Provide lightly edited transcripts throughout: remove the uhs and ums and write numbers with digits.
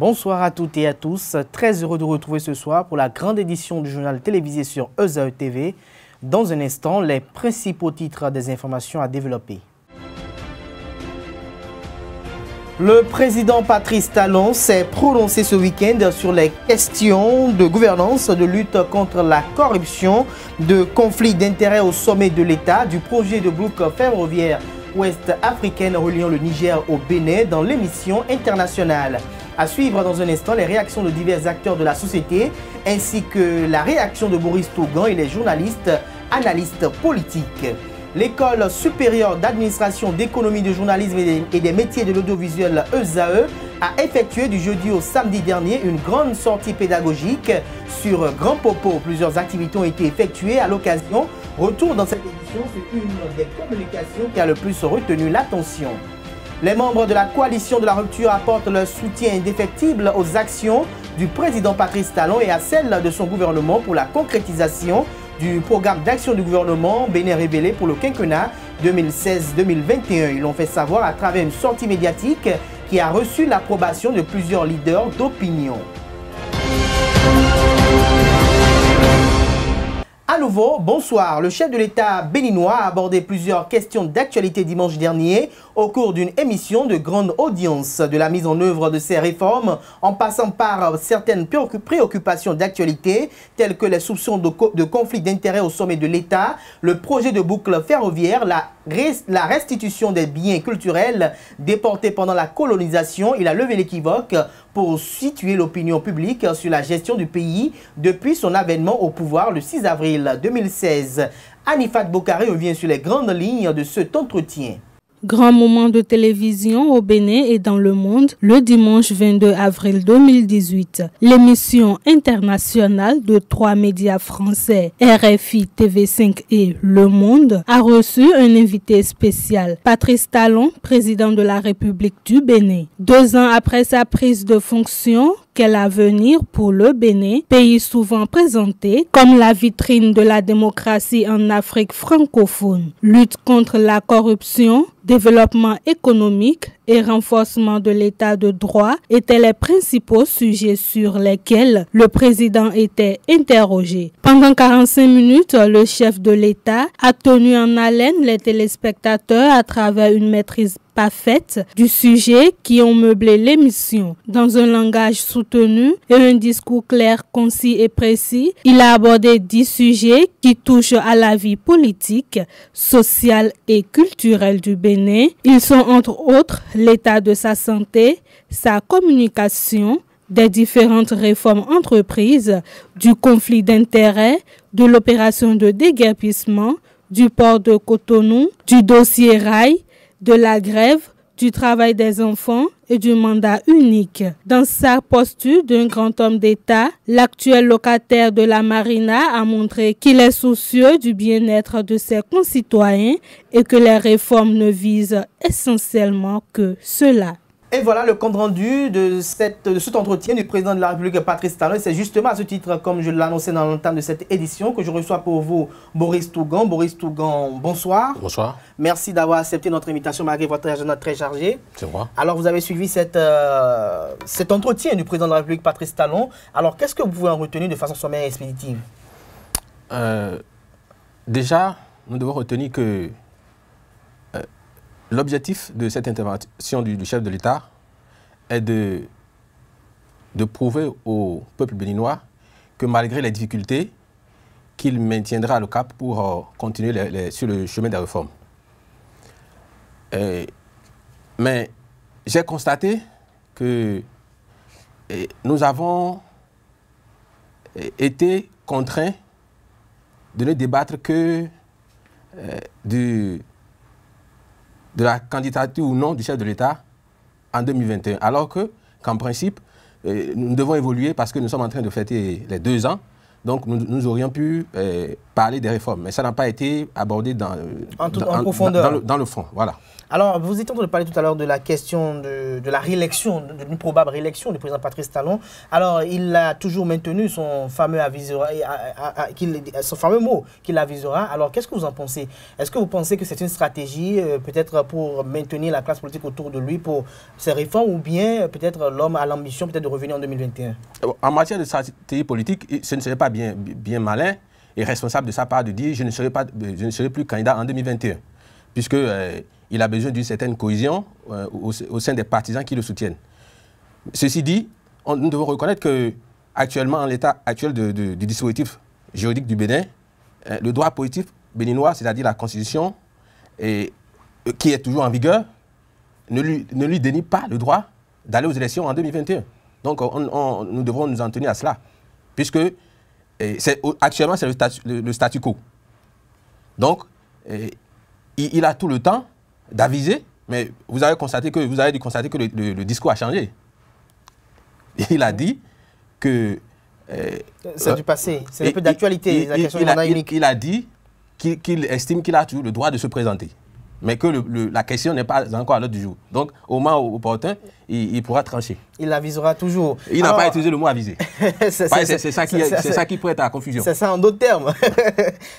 Bonsoir à toutes et à tous. Très heureux de vous retrouver ce soir pour la grande édition du journal télévisé sur ESAE TV. Dans un instant, les principaux titres des informations à développer. Le président Patrice Talon s'est prononcé ce week-end sur les questions de gouvernance, de lutte contre la corruption, de conflits d'intérêts au sommet de l'État, du projet de boucle ferroviaire ouest-africaine reliant le Niger au Bénin dans l'émission internationale. À suivre dans un instant les réactions de divers acteurs de la société ainsi que la réaction de Boris Tougan et les journalistes, analystes politiques. L'École supérieure d'administration, d'économie, de journalisme et des métiers de l'audiovisuel ESAE a effectué du jeudi au samedi dernier une grande sortie pédagogique sur Grand Popo. Plusieurs activités ont été effectuées à l'occasion. Retour dans cette édition, c'est une des communications qui a le plus retenu l'attention. Les membres de la coalition de la rupture apportent leur soutien indéfectible aux actions du président Patrice Talon et à celles de son gouvernement pour la concrétisation du programme d'action du gouvernement Bénin révélé pour le quinquennat 2016-2021. Ils l'ont fait savoir à travers une sortie médiatique qui a reçu l'approbation de plusieurs leaders d'opinion. À nouveau, bonsoir. Le chef de l'État béninois a abordé plusieurs questions d'actualité dimanche dernier au cours d'une émission de grande audience. De la mise en œuvre de ces réformes, en passant par certaines préoccupations d'actualité, telles que les soupçons de conflits d'intérêts au sommet de l'État, le projet de boucle ferroviaire, la restitution des biens culturels déportés pendant la colonisation. Il a levé l'équivoque pour situer l'opinion publique sur la gestion du pays depuis son avènement au pouvoir le 6 avril 2016. Anifat Bokari revient sur les grandes lignes de cet entretien. Grand moment de télévision au Bénin et dans le monde, le dimanche 22 avril 2018. L'émission internationale de 3 médias français, RFI, TV5 et Le Monde, a reçu un invité spécial, Patrice Talon, président de la République du Bénin. 2 ans après sa prise de fonction, quel avenir pour le Bénin, pays souvent présenté comme la vitrine de la démocratie en Afrique francophone. Lutte contre la corruption, développement économique et renforcement de l'état de droit étaient les principaux sujets sur lesquels le président était interrogé. Pendant 45 minutes, le chef de l'État a tenu en haleine les téléspectateurs à travers une maîtrise parfaite du sujet qui ont meublé l'émission. Dans un langage soutenu et un discours clair, concis et précis, il a abordé 10 sujets qui touchent à la vie politique, sociale et culturelle du Bénin. Ils sont entre autres l'état de sa santé, sa communication, des différentes réformes entreprises, du conflit d'intérêts, de l'opération de déguerpissement, du port de Cotonou, du dossier Rail, de la grève, du travail des enfants et du mandat unique. Dans sa posture d'un grand homme d'État, l'actuel locataire de la Marina a montré qu'il est soucieux du bien-être de ses concitoyens et que les réformes ne visent essentiellement que cela. Et voilà le compte rendu de cet entretien du président de la République, Patrice Talon. C'est justement à ce titre, comme je l'annonçais dans l'entame de cette édition, que je reçois pour vous Boris Tougan. Boris Tougan, bonsoir. Bonsoir. Merci d'avoir accepté notre invitation malgré votre agenda très chargé. C'est moi. Alors, vous avez suivi cet entretien du président de la République, Patrice Talon. Alors, qu'est-ce que vous pouvez en retenir de façon sommaire et expéditive? Déjà, nous devons retenir que l'objectif de cette intervention du chef de l'État est de prouver au peuple béninois que malgré les difficultés, qu'il maintiendra le cap pour continuer sur le chemin des réformes. Mais j'ai constaté que nous avons été contraints de ne débattre que de la candidature ou non du chef de l'État en 2021. Alors qu'en principe, nous devons évoluer parce que nous sommes en train de fêter les 2 ans Donc nous aurions pu parler des réformes, mais ça n'a pas été abordé en profondeur. Dans le fond. Voilà. Alors, vous étiez en train de parler tout à l'heure de la question de la réélection, d'une probable réélection du président Patrice Talon. Alors, il a toujours maintenu son fameux mot qu'il avisera. Alors, qu'est-ce que vous en pensez? Est-ce que vous pensez que c'est une stratégie peut-être pour maintenir la classe politique autour de lui pour ses réformes, ou bien peut-être l'homme a l'ambition peut-être de revenir en 2021? En matière de stratégie politique, ce ne serait pas bien malin et responsable de sa part de dire je ne serai plus candidat en 2021, puisque il a besoin d'une certaine cohésion au sein des partisans qui le soutiennent. Ceci dit, nous devons reconnaître qu'actuellement, en l'état actuel du dispositif juridique du Bénin, le droit positif béninois, c'est-à-dire la Constitution, qui est toujours en vigueur, ne lui dénie pas le droit d'aller aux élections en 2021. Donc, nous devrons nous en tenir à cela, puisque actuellement, c'est le statu quo. Donc, il a tout le temps d'aviser, mais vous avez dû constater que le discours a changé. Il a dit que... c'est du passé, c'est un peu d'actualité, la question du mandat unique. Il a dit qu'il estime qu'il a toujours le droit de se présenter, mais que la question n'est pas encore à l'ordre du jour. Donc, au moment opportun, il pourra trancher. Il avisera toujours. Il n'a pas utilisé le mot aviser. C'est ça qui prête à la confusion. C'est ça en d'autres termes.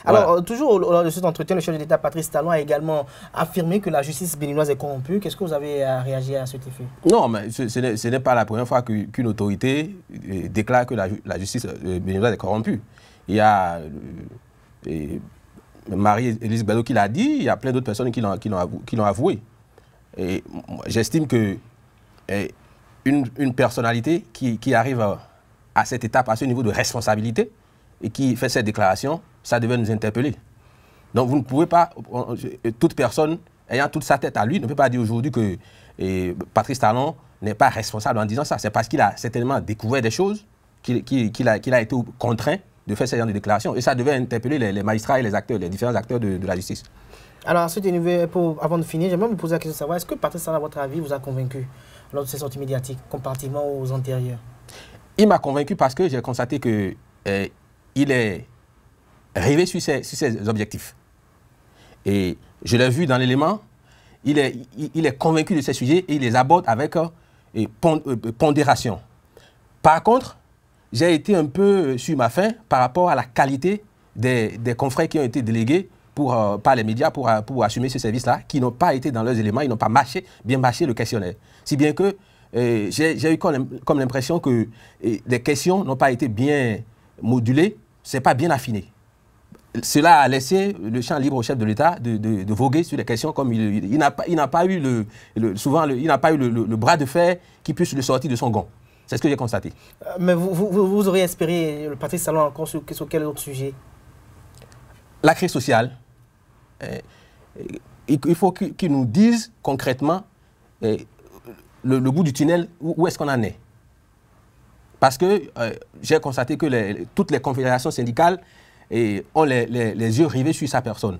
Alors, voilà. Toujours lors de cet entretien, le chef de l'État, Patrice Talon, a également affirmé que la justice béninoise est corrompue. Qu'est-ce que vous avez à réagir à cet effet? Non, mais ce n'est pas la première fois qu'une autorité déclare que la justice béninoise est corrompue. Il y a... Marie-Élise Bello qui l'a dit, il y a plein d'autres personnes qui l'ont avoué. Et j'estime que une personnalité qui arrive à cette étape, à ce niveau de responsabilité, et qui fait cette déclaration, ça devait nous interpeller. Donc vous ne pouvez pas, toute personne ayant toute sa tête à lui, ne peut pas dire aujourd'hui que Patrice Talon n'est pas responsable en disant ça. C'est parce qu'il a certainement découvert des choses, qu'il a été contraint de faire ce genre de déclaration. Et ça devait interpeller les magistrats et les différents acteurs de la justice. Alors, avant de finir, j'aimerais vous poser la question de savoir, est-ce que Patrice Talon, à votre avis, vous a convaincu lors de ces sorties médiatiques, comparativement aux antérieures? Il m'a convaincu parce que j'ai constaté qu'il est rêvé sur ses objectifs. Et je l'ai vu dans l'élément, il est convaincu de ces sujets et il les aborde avec pondération. Par contre, j'ai été un peu sur ma faim par rapport à la qualité des confrères qui ont été délégués par les médias pour assumer ce service-là, qui n'ont pas été dans leurs éléments, ils n'ont pas bien mâché le questionnaire. Si bien que j'ai eu comme l'impression que les questions n'ont pas été bien modulées, ce n'est pas bien affiné. Cela a laissé le champ libre au chef de l'État de voguer sur les questions comme il n'a pas eu le bras de fer qui puisse le sortir de son gond. C'est ce que j'ai constaté. Mais vous auriez espéré le Patrice Talon encore sur quel autre sujet? La crise sociale. Il faut qu'il nous dise concrètement le bout du tunnel, où est-ce qu'on en est. Parce que j'ai constaté que toutes les confédérations syndicales ont les yeux rivés sur sa personne.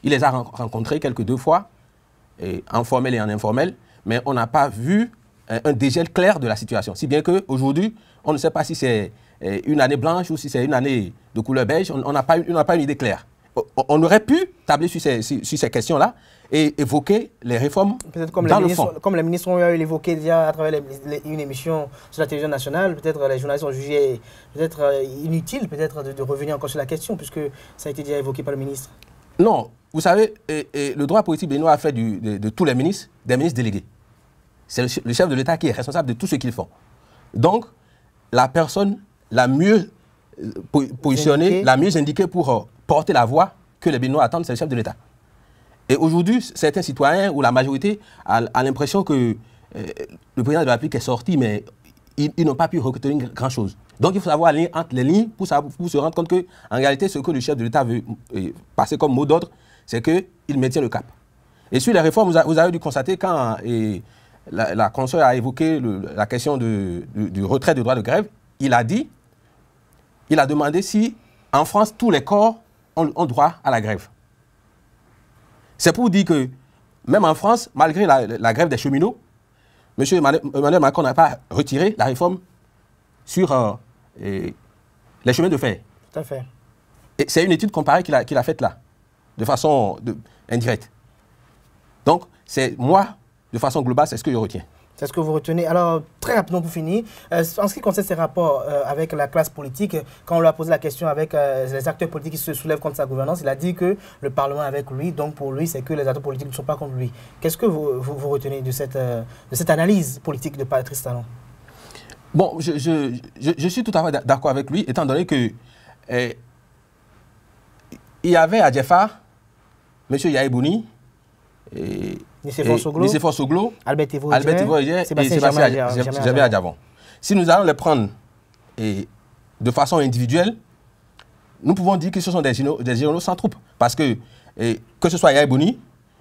Il les a rencontrés deux fois, en formel et en informel, mais on n'a pas vu un dégel clair de la situation. Si bien qu'aujourd'hui, on ne sait pas si c'est une année blanche ou si c'est une année de couleur beige, on n'a pas une idée claire. On aurait pu tabler sur ces questions-là et évoquer les réformes dans le fond. Comme les ministres ont évoqué déjà à travers une émission sur la télévision nationale, peut-être les journalistes ont jugé inutile de revenir encore sur la question, puisque ça a été déjà évoqué par le ministre. Non, vous savez, le droit politique béninois a fait de tous les ministres des ministres délégués. C'est le chef de l'État qui est responsable de tout ce qu'ils font. Donc, la personne la mieux positionnée, la mieux indiquée pour porter la voix que les Béninois attendent, c'est le chef de l'État. Et aujourd'hui, certains citoyens ou la majorité a l'impression que le président de la République est sorti, mais ils n'ont pas pu retenir grand-chose. Donc, il faut savoir aller entre les lignes pour se rendre compte qu'en réalité, ce que le chef de l'État veut passer comme mot d'ordre, c'est qu'il maintient le cap. Et sur les réformes, vous avez dû constater quand la consoeur a évoqué la question du retrait du droit de grève, il a demandé si, en France, tous les corps ont droit à la grève. C'est pour dire que, même en France, malgré la grève des cheminots, M. Emmanuel Macron n'a pas retiré la réforme sur les chemins de fer. Tout à fait. Et c'est une étude comparée qu'il a faite là, de façon indirecte. Donc, c'est moi, de façon globale, c'est ce que je retiens. C'est ce que vous retenez. Alors, très rapidement pour finir, en ce qui concerne ses rapports avec la classe politique, quand on lui a posé la question avec les acteurs politiques qui se soulèvent contre sa gouvernance, il a dit que le Parlement est avec lui, donc pour lui, c'est que les acteurs politiques ne sont pas contre lui. Qu'est-ce que vous retenez de cette analyse politique de Patrice Talon? Bon, je suis tout à fait d'accord avec lui, étant donné que il y avait à Djeffa M. Yahi Bouni, Nicéphore Soglo, Albert Ivoirier et Sébastien Germain Adjavon. Si nous allons les prendre de façon individuelle, nous pouvons dire que ce sont des généraux sans troupes. Parce que ce soit Yahi Bouni,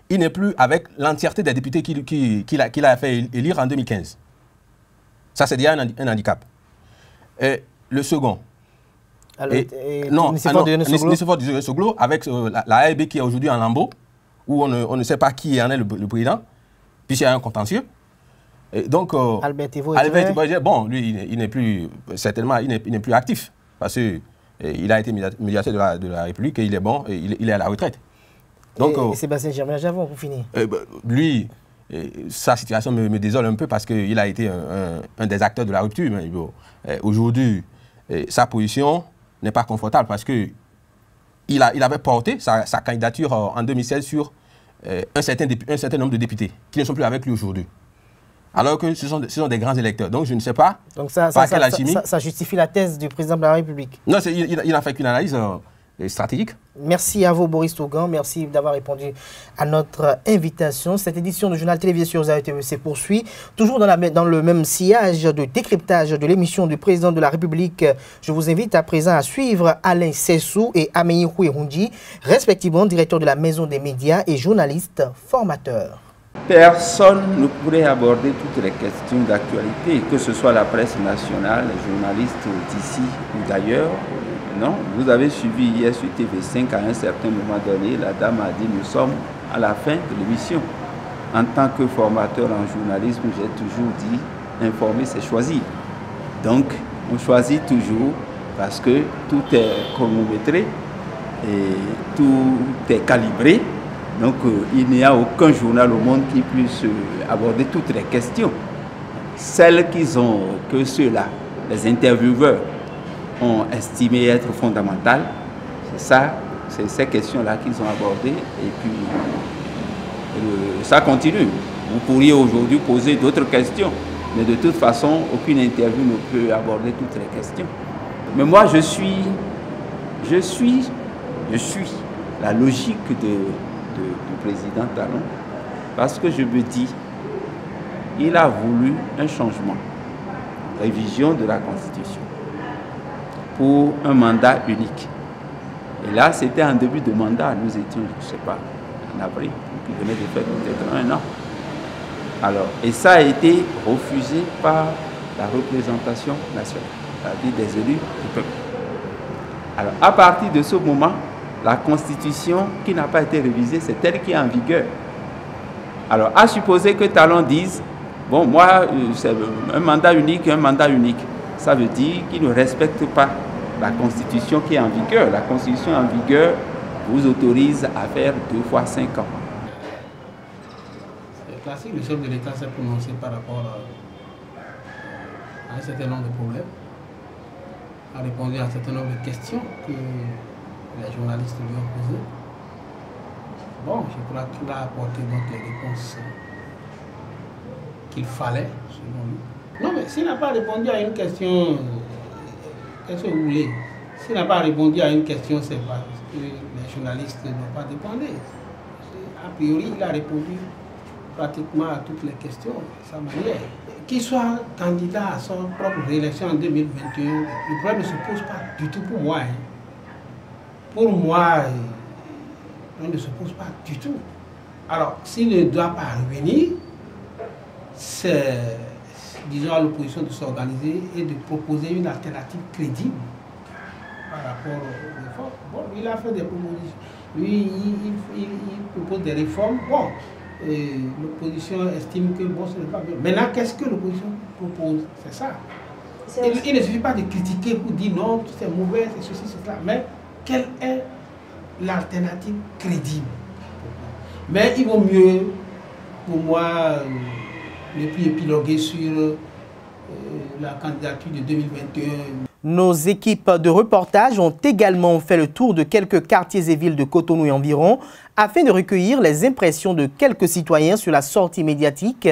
il n'est plus avec l'entièreté des députés qu'il a fait élire en 2015. Ça, c'est déjà un handicap. Le second. Nicéphore Soglo, avec la AEB qui est aujourd'hui en lambeau, où on ne sait pas qui en est le président, puisqu'il y a un contentieux. Et donc, Albert Ivoirier, bon, lui, il n'est plus, certainement, il n'est plus actif, parce qu'il a été médiateur de la République et il est bon, et il est à la retraite. Donc, et Sébastien Germain Adjavon, pour finir. Lui, sa situation me désole un peu parce qu'il a été un des acteurs de la rupture. Mais aujourd'hui, sa position n'est pas confortable parce qu'il avait porté sa candidature en 2016 sur un certain nombre de députés qui ne sont plus avec lui aujourd'hui. Alors que ce sont des grands électeurs. Donc je ne sais pas par quelle alchimie. Ça justifie la thèse du président de la République. Non, il n'a fait qu'une analyse stratégique. Merci à vous, Boris Tougan. Merci d'avoir répondu à notre invitation. Cette édition de Journal télévisé sur ZAE-TV se poursuit. Toujours dans le même sillage de décryptage de l'émission du président de la République. Je vous invite à présent à suivre Alain Sessou et Améi Houerundi, respectivement directeur de la Maison des médias et journaliste formateur. Personne ne pourrait aborder toutes les questions d'actualité, que ce soit la presse nationale, les journalistes d'ici ou d'ailleurs. Non, vous avez suivi hier sur TV5 à un certain moment donné, la dame a dit nous sommes à la fin de l'émission. En tant que formateur en journalisme, j'ai toujours dit informer c'est choisir. Donc on choisit toujours parce que tout est chronométré et tout est calibré. Donc il n'y a aucun journal au monde qui puisse aborder toutes les questions. Celles que ceux-là, les intervieweurs, ont estimé être fondamentales, c'est ces questions-là qu'ils ont abordées et puis ça continue. Vous pourriez aujourd'hui poser d'autres questions, mais de toute façon, aucune interview ne peut aborder toutes les questions. Mais moi, je suis la logique du président Talon parce que je me dis, il a voulu un changement, révision de la Constitution, pour un mandat unique. Et là, c'était en début de mandat. Nous étions, je ne sais pas, en avril, qui venait de faire peut-être 1 an. Alors, et ça a été refusé par la représentation nationale, c'est-à-dire des élus du peuple. Alors, à partir de ce moment, la Constitution qui n'a pas été révisée, c'est elle qui est en vigueur. Alors, à supposer que Talon dise, bon, moi, c'est un mandat unique. Ça veut dire qu'il ne respecte pas la Constitution qui est en vigueur. La Constitution en vigueur vous autorise à faire 2 fois 5 ans. C'est classique, le chef de l'État s'est prononcé par rapport à un certain nombre de problèmes, a répondu à un certain nombre de questions que les journalistes lui ont posées. Bon, je crois qu'il a apporté donc les réponses qu'il fallait, selon lui. Non, mais s'il n'a pas répondu à une question, qu'est-ce que vous voulez? S'il n'a pas répondu à une question, c'est parce que les journalistes n'ont pas demandé. A priori, il a répondu pratiquement à toutes les questions, de sa manière. Qu'il soit candidat à son propre réélection en 2021, le problème ne se pose pas du tout pour moi. Pour moi, le problème ne se pose pas du tout. Alors, s'il ne doit pas revenir, c'est, disons, à l'opposition de s'organiser et de proposer une alternative crédible par rapport aux réformes. Bon, il a fait des propositions. Lui, il propose des réformes. Bon, l'opposition estime que bon, ce n'est pas bien. Maintenant, qu'est-ce que l'opposition propose? C'est ça. Il ne suffit pas de critiquer pour dire non, c'est mauvais, c'est ceci, c'est cela. Mais quelle est l'alternative crédible? Mais il vaut mieux, pour moi, ne plus épiloguer sur la candidature de 2021. Nos équipes de reportage ont également fait le tour de quelques quartiers et villes de Cotonou et environ afin de recueillir les impressions de quelques citoyens sur la sortie médiatique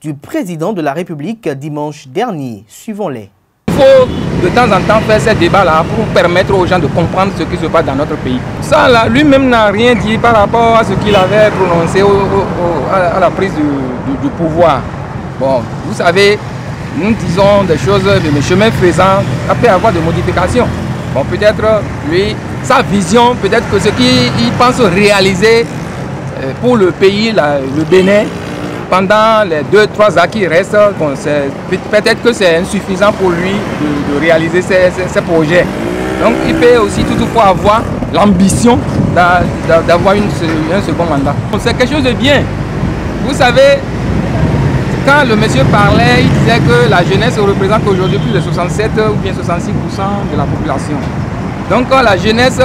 du président de la République dimanche dernier. Suivons-les. Il faut de temps en temps faire ces débats-là pour permettre aux gens de comprendre ce qui se passe dans notre pays. Ça, là, lui-même n'a rien dit par rapport à ce qu'il avait prononcé à la prise du pouvoir. Bon, vous savez, nous disons des choses, mais chemin faisant, après avoir des modifications. Bon, peut-être, lui, sa vision, peut-être que ce qu'il pense réaliser pour le pays, le Bénin, pendant les 2-3 ans qui restent, bon, peut-être que c'est insuffisant pour lui de réaliser ses projets. Donc, il peut aussi toutefois avoir l'ambition d'avoir un second mandat. C'est quelque chose de bien. Vous savez, quand le monsieur parlait, il disait que la jeunesse représente aujourd'hui plus de 67 ou bien 66% de la population. Donc la jeunesse,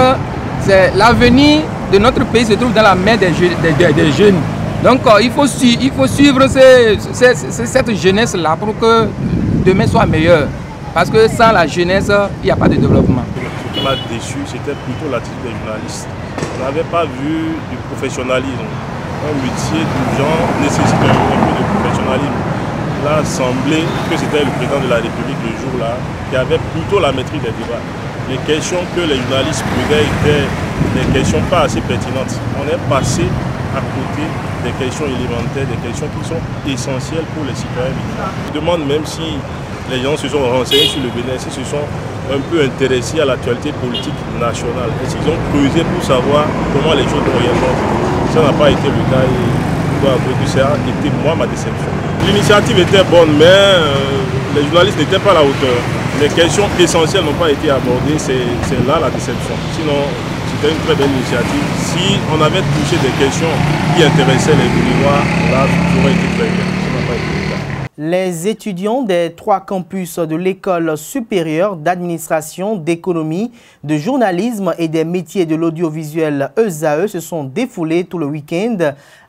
c'est l'avenir de notre pays se trouve dans la main des jeunes. Donc il faut suivre cette jeunesse-là pour que demain soit meilleur. Parce que sans la jeunesse, il n'y a pas de développement. Ce qui m'a déçu, c'était plutôt l'attitude des journalistes. On n'avait pas vu du professionnalisme. Un métier d'urgent nécessite un peu de professionnalisme. Là, semblait que c'était le président de la République le jour-là qui avait plutôt la maîtrise des débats. Les questions que les journalistes posaient étaient des questions pas assez pertinentes. On est passé à côté des questions élémentaires, des questions qui sont essentielles pour les citoyens. Je demande même si les gens se sont renseignés sur le Bénin, s'ils se sont un peu intéressés à l'actualité politique nationale. Et s'ils ont creusé pour savoir comment les choses vont réellement. Ça n'a pas été le cas et je dois avouer que ça a été moi ma déception. L'initiative était bonne, mais les journalistes n'étaient pas à la hauteur. Les questions essentielles n'ont pas été abordées, c'est là la déception. Sinon, c'était une très belle initiative. Si on avait touché des questions qui intéressaient les Béninois, là, ça aurait été très bien. Ça n'a pas été le cas. Les étudiants des 3 campus de l'École supérieure d'administration, d'économie, de journalisme et des métiers de l'audiovisuel ESAE se sont défoulés tout le week-end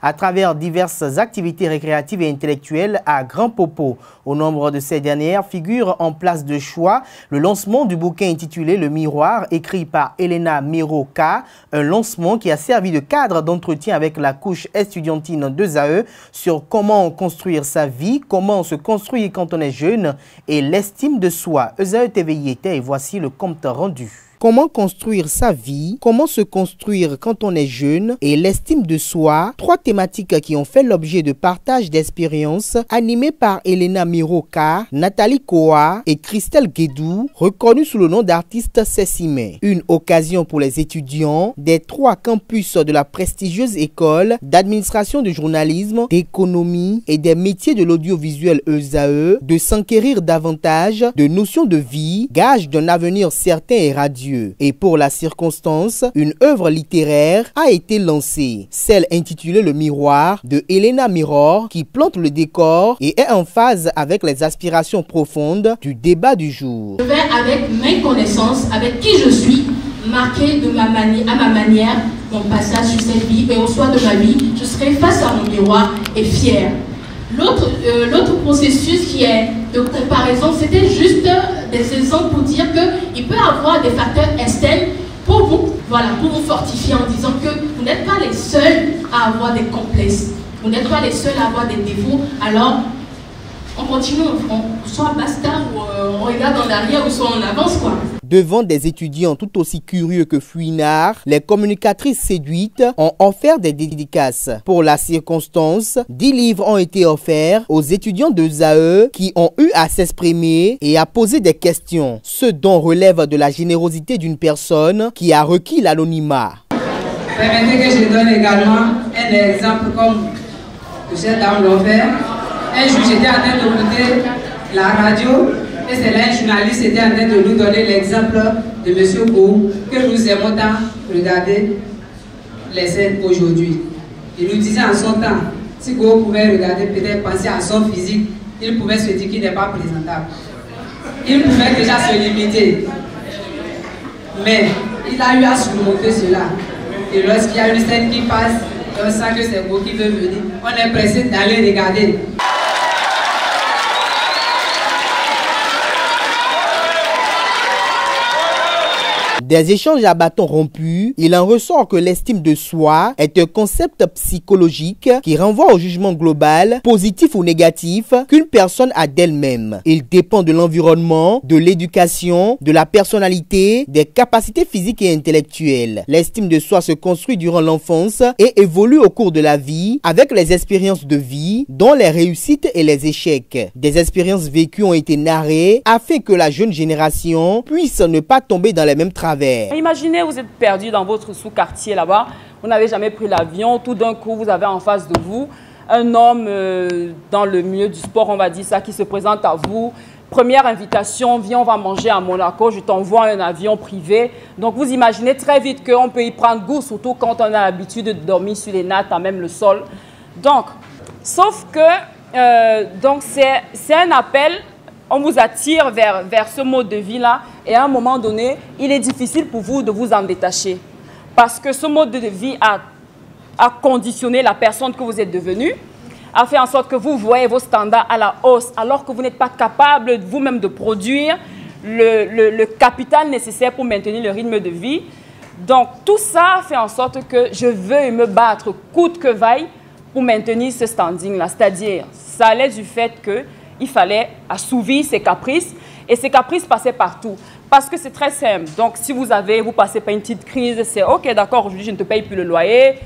à travers diverses activités récréatives et intellectuelles à Grand Popo. Au nombre de ces dernières figure en place de choix le lancement du bouquin intitulé Le Miroir, écrit par Elena Miroka, un lancement qui a servi de cadre d'entretien avec la couche estudiantine d'ESAE sur comment construire sa vie, comment se construire quand on est jeune et l'estime de soi. ESAE TV y était et voici le compte rendu. Comment construire sa vie, comment se construire quand on est jeune et l'estime de soi, 3 thématiques qui ont fait l'objet de partage d'expériences animées par Elena Miroka, Nathalie Koa et Christelle Guédou, reconnus sous le nom d'artistes Sessimé. Une occasion pour les étudiants des 3 campus de la prestigieuse école d'administration de journalisme, d'économie et des métiers de l'audiovisuel ESAE de s'enquérir davantage de notions de vie, gage d'un avenir certain et radieux. Et pour la circonstance, une œuvre littéraire a été lancée, celle intitulée Le Miroir de Elena Miror, qui plante le décor et est en phase avec les aspirations profondes du débat du jour. Je vais avec mes connaissances, avec qui je suis, marquer à ma manière mon passage sur cette vie et au soir de ma vie, je serai face à mon miroir et fière. L'autre processus qui est de comparaison, c'était juste des exemples pour dire qu'il peut y avoir des facteurs externes pour vous, voilà, pour vous fortifier en disant que vous n'êtes pas les seuls à avoir des complexes, vous n'êtes pas les seuls à avoir des défauts, alors on continue, soit basta ou on regarde en arrière ou soit on avance quoi. Devant des étudiants tout aussi curieux que fouinards, les communicatrices séduites ont offert des dédicaces. Pour la circonstance, 10 livres ont été offerts aux étudiants de ZAE qui ont eu à s'exprimer et à poser des questions, ce dont relève de la générosité d'une personne qui a requis l'anonymat. Permettez que je donne également un exemple comme ces dames l'ont fait. Un jour, j'étais en train d'écouter la radio. Et c'est là un journaliste était en train de nous donner l'exemple de M. Gou, que nous aimons tant regarder les scènes aujourd'hui. Il nous disait en son temps, si Gou pouvait regarder, peut-être penser à son physique, il pouvait se dire qu'il n'est pas présentable. il pouvait déjà se limiter. Mais il a eu à surmonter cela. Et lorsqu'il y a une scène qui passe, on sent que c'est beau qui veut venir. On est pressé d'aller regarder. Des échanges à bâtons rompus, il en ressort que l'estime de soi est un concept psychologique qui renvoie au jugement global, positif ou négatif, qu'une personne a d'elle-même. Il dépend de l'environnement, de l'éducation, de la personnalité, des capacités physiques et intellectuelles. L'estime de soi se construit durant l'enfance et évolue au cours de la vie avec les expériences de vie, dont les réussites et les échecs. Des expériences vécues ont été narrées afin que la jeune génération puisse ne pas tomber dans les mêmes travers. Imaginez, vous êtes perdu dans votre sous-quartier là-bas, vous n'avez jamais pris l'avion, tout d'un coup vous avez en face de vous un homme dans le milieu du sport, on va dire ça, qui se présente à vous. Première invitation, viens, on va manger à Monaco, je t'envoie un avion privé. Donc vous imaginez très vite qu'on peut y prendre goût, surtout quand on a l'habitude de dormir sur les nattes, à même le sol. Donc, sauf que donc c'est un appel. On vous attire vers ce mode de vie-là et à un moment donné, il est difficile pour vous de vous en détacher. Parce que ce mode de vie a conditionné la personne que vous êtes devenue, a fait en sorte que vous voyez vos standards à la hausse alors que vous n'êtes pas capable vous-même de produire le capital nécessaire pour maintenir le rythme de vie. Donc tout ça fait en sorte que je veux me battre coûte que vaille pour maintenir ce standing-là. C'est-à-dire, ça allait du fait que il fallait assouvir ses caprices et ces caprices passaient partout. Parce que c'est très simple. Donc, si vous passez par une petite crise, c'est OK, d'accord, aujourd'hui je ne te paye plus le loyer.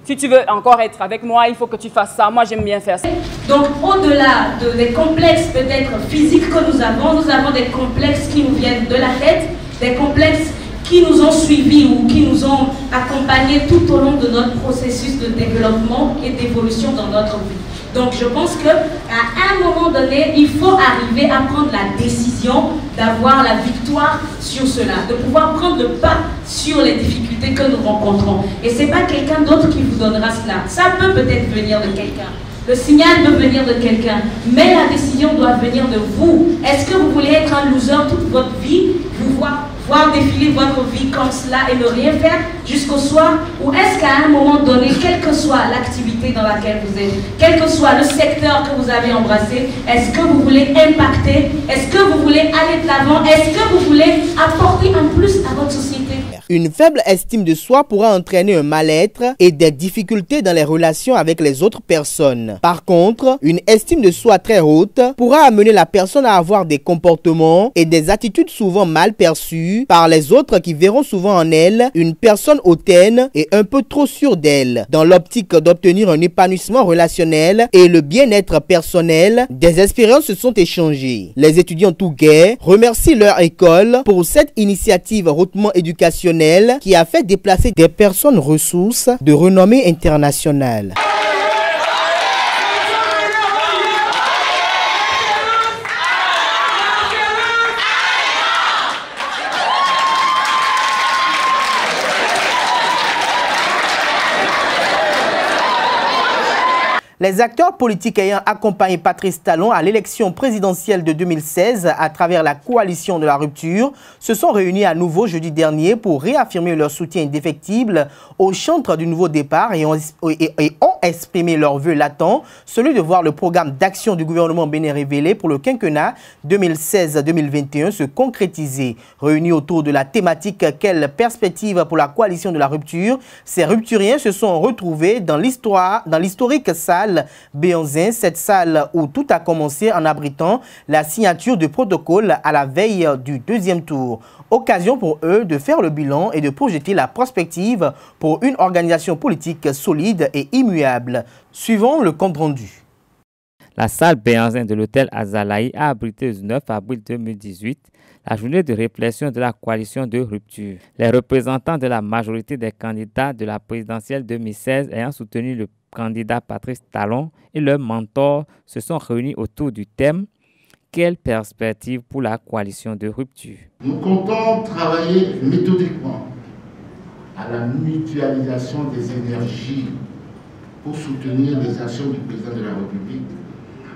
Si tu veux encore être avec moi, il faut que tu fasses ça. Moi, j'aime bien faire ça. Donc, au-delà des complexes peut-être physiques que nous avons des complexes qui nous viennent de la tête, des complexes qui nous ont suivis ou qui nous ont accompagnés tout au long de notre processus de développement et d'évolution dans notre vie. Donc je pense qu'à un moment donné, il faut arriver à prendre la décision d'avoir la victoire sur cela, de pouvoir prendre le pas sur les difficultés que nous rencontrons. Et ce n'est pas quelqu'un d'autre qui vous donnera cela. Ça peut peut-être venir de quelqu'un. Le signal peut venir de quelqu'un, mais la décision doit venir de vous. Est-ce que vous voulez être un loser toute votre vie, vous voir défiler votre vie comme cela et ne rien faire jusqu'au soir? Ou est-ce qu'à un moment donné, quelle que soit l'activité dans laquelle vous êtes, quel que soit le secteur que vous avez embrassé, est-ce que vous voulez impacter? Est-ce que vous voulez aller de l'avant? Est-ce que vous voulez apporter un plus à votre société? Une faible estime de soi pourra entraîner un mal-être et des difficultés dans les relations avec les autres personnes. Par contre, une estime de soi très haute pourra amener la personne à avoir des comportements et des attitudes souvent mal perçues par les autres qui verront souvent en elle une personne hautaine et un peu trop sûre d'elle. Dans l'optique d'obtenir un épanouissement relationnel et le bien-être personnel, des expériences se sont échangées. Les étudiants touguais remercient leur école pour cette initiative hautement éducationnelle qui a fait déplacer des personnes ressources de renommée internationale. Les acteurs politiques ayant accompagné Patrice Talon à l'élection présidentielle de 2016 à travers la coalition de la rupture se sont réunis à nouveau jeudi dernier pour réaffirmer leur soutien indéfectible au chantre du nouveau départ et ont exprimé leur vœu latent, celui de voir le programme d'action du gouvernement bénin révélé pour le quinquennat 2016-2021 se concrétiser. Réunis autour de la thématique « Quelle perspective pour la coalition de la rupture ?», ces rupturiens se sont retrouvés dans l'historique salle Béanzin, cette salle où tout a commencé en abritant la signature de protocole à la veille du deuxième tour. Occasion pour eux de faire le bilan et de projeter la prospective pour une organisation politique solide et immuable. Suivons le compte rendu. La salle Béanzin de l'hôtel Azalaï a abrité le 9 avril 2018 la journée de réflexion de la coalition de rupture. Les représentants de la majorité des candidats de la présidentielle 2016 ayant soutenu le candidat Patrice Talon et leur mentor se sont réunis autour du thème « Quelle perspective pour la coalition de rupture ?» Nous comptons travailler méthodiquement à la mutualisation des énergies pour soutenir les actions du président de la République,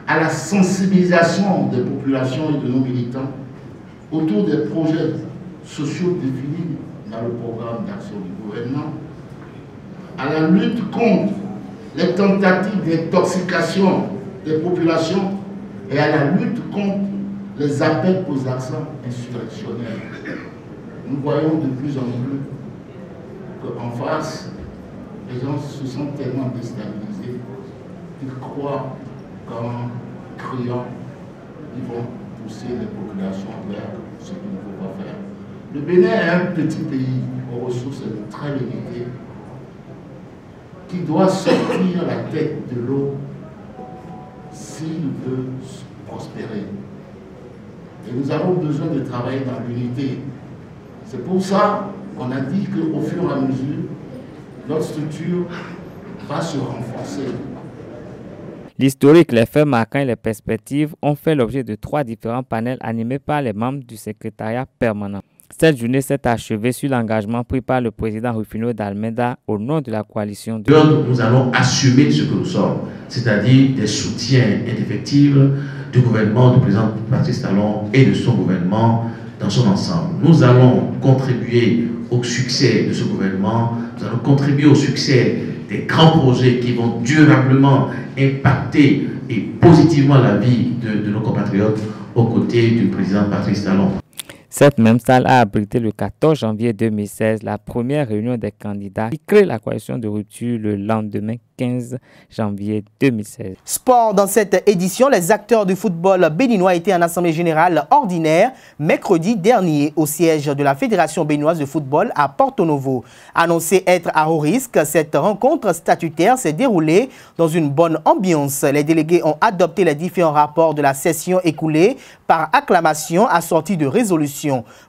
à la sensibilisation des populations et de nos militants autour des projets sociaux définis dans le programme d'action du gouvernement, à la lutte contre les tentatives d'intoxication des populations et à la lutte contre les appels aux actions insurrectionnels. Nous voyons de plus en plus qu'en face, les gens se sont tellement déstabilisés qu'ils croient qu'en criant, ils vont pousser les populations vers ce qu'il ne faut pas faire. Le Bénin est un petit pays aux ressources très limitées qui doit sortir la tête de l'eau s'il veut prospérer. Et nous avons besoin de travailler dans l'unité. C'est pour ça qu'on a dit qu'au fur et à mesure, notre structure va se renforcer. L'historique, les faits marquants et les perspectives ont fait l'objet de 3 différents panels animés par les membres du secrétariat permanent. Cette journée s'est achevée sur l'engagement pris par le président Rufino d'Almeida au nom de la coalition. Nous allons assumer ce que nous sommes, c'est-à-dire des soutiens indéfectibles du gouvernement du président Patrice Talon et de son gouvernement dans son ensemble. Nous allons contribuer au succès de ce gouvernement, nous allons contribuer au succès des grands projets qui vont durablement impacter et positivement la vie de nos compatriotes aux côtés du président Patrice Talon. Cette même salle a abrité le 14 janvier 2016 la première réunion des candidats qui crée la coalition de rupture le lendemain 15 janvier 2016. Sport, dans cette édition, les acteurs du football béninois étaient en assemblée générale ordinaire mercredi dernier au siège de la Fédération béninoise de football à Porto Novo. Annoncée être à haut risque, cette rencontre statutaire s'est déroulée dans une bonne ambiance. Les délégués ont adopté les différents rapports de la session écoulée par acclamation assortie de résolutions.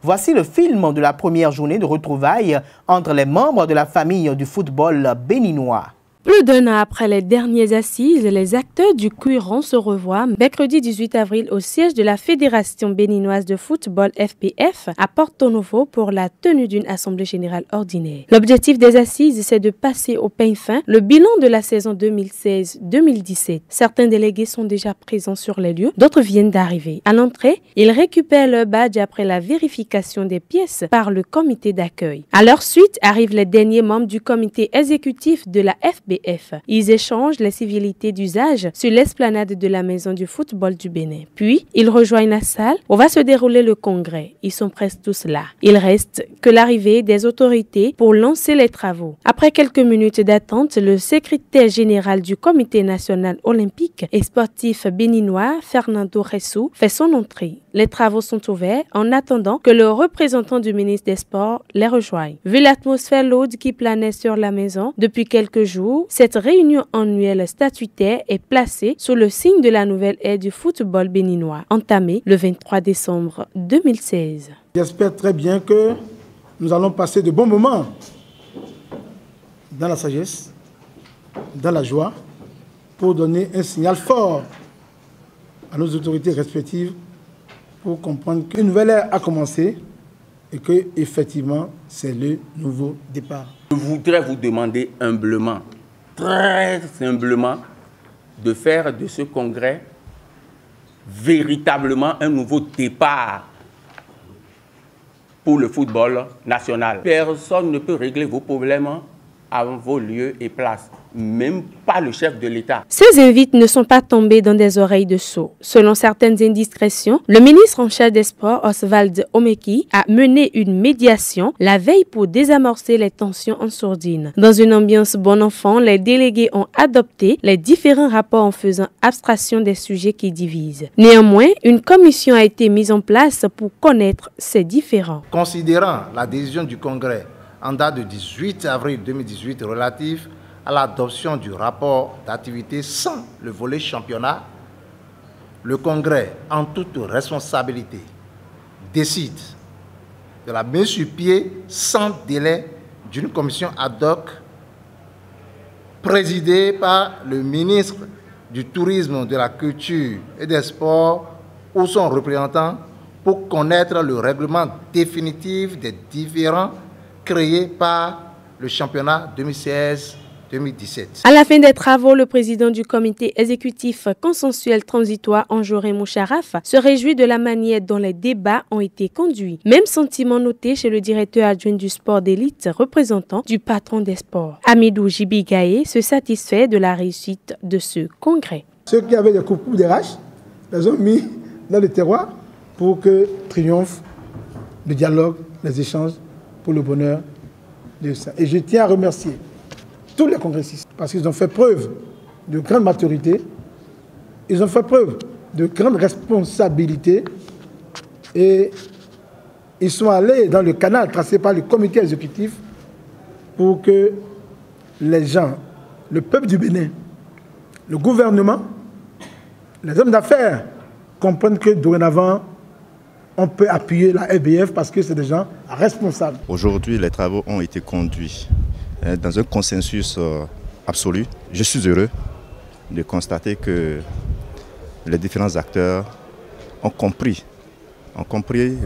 Voici le film de la première journée de retrouvailles entre les membres de la famille du football béninois. Plus d'un an après les dernières assises, les acteurs du Cuiron se revoient mercredi 18 avril au siège de la Fédération béninoise de football FBF à Porto Novo pour la tenue d'une assemblée générale ordinaire. L'objectif des assises, c'est de passer au peigne fin le bilan de la saison 2016-2017. Certains délégués sont déjà présents sur les lieux, d'autres viennent d'arriver. À l'entrée, ils récupèrent leur badge après la vérification des pièces par le comité d'accueil. À leur suite arrivent les derniers membres du comité exécutif de la FBF. Ils échangent les civilités d'usage sur l'esplanade de la Maison du football du Bénin. Puis, ils rejoignent la salle où va se dérouler le congrès. Ils sont presque tous là. Il reste que l'arrivée des autorités pour lancer les travaux. Après quelques minutes d'attente, le secrétaire général du Comité national olympique et sportif béninois, Fernando Ressou, fait son entrée. Les travaux sont ouverts en attendant que le représentant du ministre des Sports les rejoigne. Vu l'atmosphère lourde qui planait sur la maison depuis quelques jours, cette réunion annuelle statutaire est placée sous le signe de la nouvelle ère du football béninois, entamée le 23 décembre 2016. J'espère très bien que nous allons passer de bons moments dans la sagesse, dans la joie, pour donner un signal fort à nos autorités respectives pour comprendre qu'une nouvelle ère a commencé et que, effectivement, c'est le nouveau départ. Je voudrais vous demander humblement, très humblement, de faire de ce congrès véritablement un nouveau départ pour le football national. Personne ne peut régler vos problèmes à vos lieux et places, même pas le chef de l'État. Ces invités ne sont pas tombés dans des oreilles de sourds. Selon certaines indiscrétions, le ministre en charge des Sports, Oswald Omeki, a mené une médiation la veille pour désamorcer les tensions en sourdine. Dans une ambiance bon enfant, les délégués ont adopté les différents rapports en faisant abstraction des sujets qui divisent. Néanmoins, une commission a été mise en place pour connaître ces différends. Considérant la décision du Congrès en date de 18 avril 2018 relative à l'adoption du rapport d'activité sans le volet championnat, le Congrès, en toute responsabilité, décide de la mise sur pied sans délai d'une commission ad hoc présidée par le ministre du Tourisme, de la Culture et des Sports ou son représentant pour connaître le règlement définitif des différends créés par le championnat 2017. À la fin des travaux, le président du comité exécutif consensuel transitoire, Anjorin Moucharaf, se réjouit de la manière dont les débats ont été conduits. Même sentiment noté chez le directeur adjoint du sport d'élite, représentant du patron des sports. Amidou Jibigaye se satisfait de la réussite de ce congrès. Ceux qui avaient des coups d'RH les ont mis dans le terroir pour que triomphe le dialogue, les échanges pour le bonheur de ça. Et je tiens à remercier tous les congressistes parce qu'ils ont fait preuve de grande maturité, ils ont fait preuve de grande responsabilité et ils sont allés dans le canal tracé par le comité exécutif pour que les gens, le peuple du Bénin, le gouvernement, les hommes d'affaires comprennent que dorénavant, on peut appuyer la FBF parce que c'est des gens responsables. Aujourd'hui, les travaux ont été conduits dans un consensus absolu. Je suis heureux de constater que les différents acteurs ont compris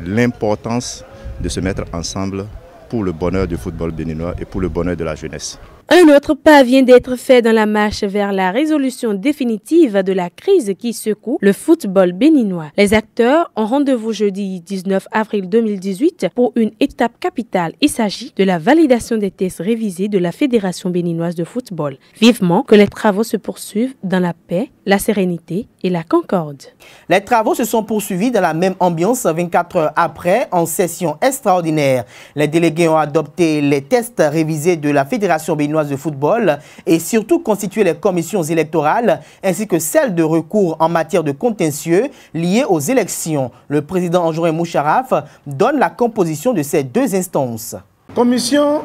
l'importance de se mettre ensemble pour le bonheur du football béninois et pour le bonheur de la jeunesse. Un autre pas vient d'être fait dans la marche vers la résolution définitive de la crise qui secoue le football béninois. Les acteurs ont rendez-vous jeudi 19 avril 2018 pour une étape capitale. Il s'agit de la validation des tests révisés de la Fédération béninoise de football. Vivement que les travaux se poursuivent dans la paix, la sérénité et la concorde. Les travaux se sont poursuivis dans la même ambiance 24 heures après, en session extraordinaire. Les délégués ont adopté les tests révisés de la Fédération béninoise de football et surtout constitué les commissions électorales ainsi que celles de recours en matière de contentieux liés aux élections. Le président Anjorin Moucharaf donne la composition de ces deux instances. Commission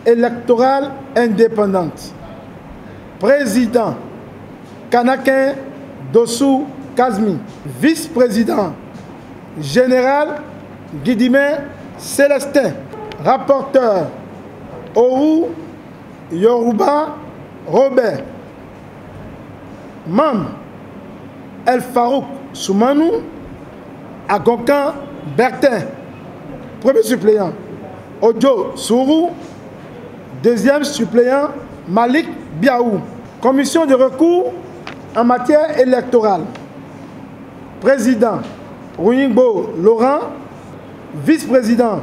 électorale indépendante. Président Kanakin Dossou Kazmi. Vice-président général Guidimé Célestin. Rapporteur Oru Yoruba Robert. Membre El Farouk Soumanou. Agonkan Bertin. Premier suppléant Ojo Sourou. Deuxième suppléant Malik Biaou. Commission de recours en matière électorale. Président Ruyingbo Laurent. Vice-président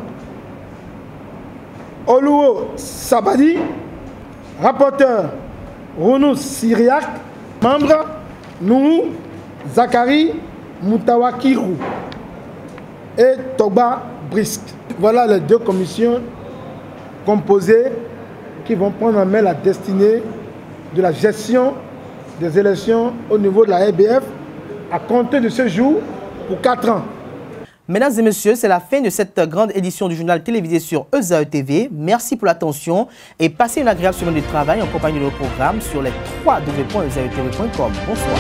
Oluo Sabadi. Rapporteur Rounous Syriac. Membre Nourou Zakari Moutawakirou et Toba Brisk. Voilà les deux commissions composées qui vont prendre en main la destinée de la gestion des élections au niveau de la RBF à compter de ce jour pour 4 ans. Mesdames et messieurs, c'est la fin de cette grande édition du journal télévisé sur ESAE TV. Merci pour l'attention et passez une agréable semaine de travail en compagnie de nos programmes sur les www.esaetv.com. Bonsoir.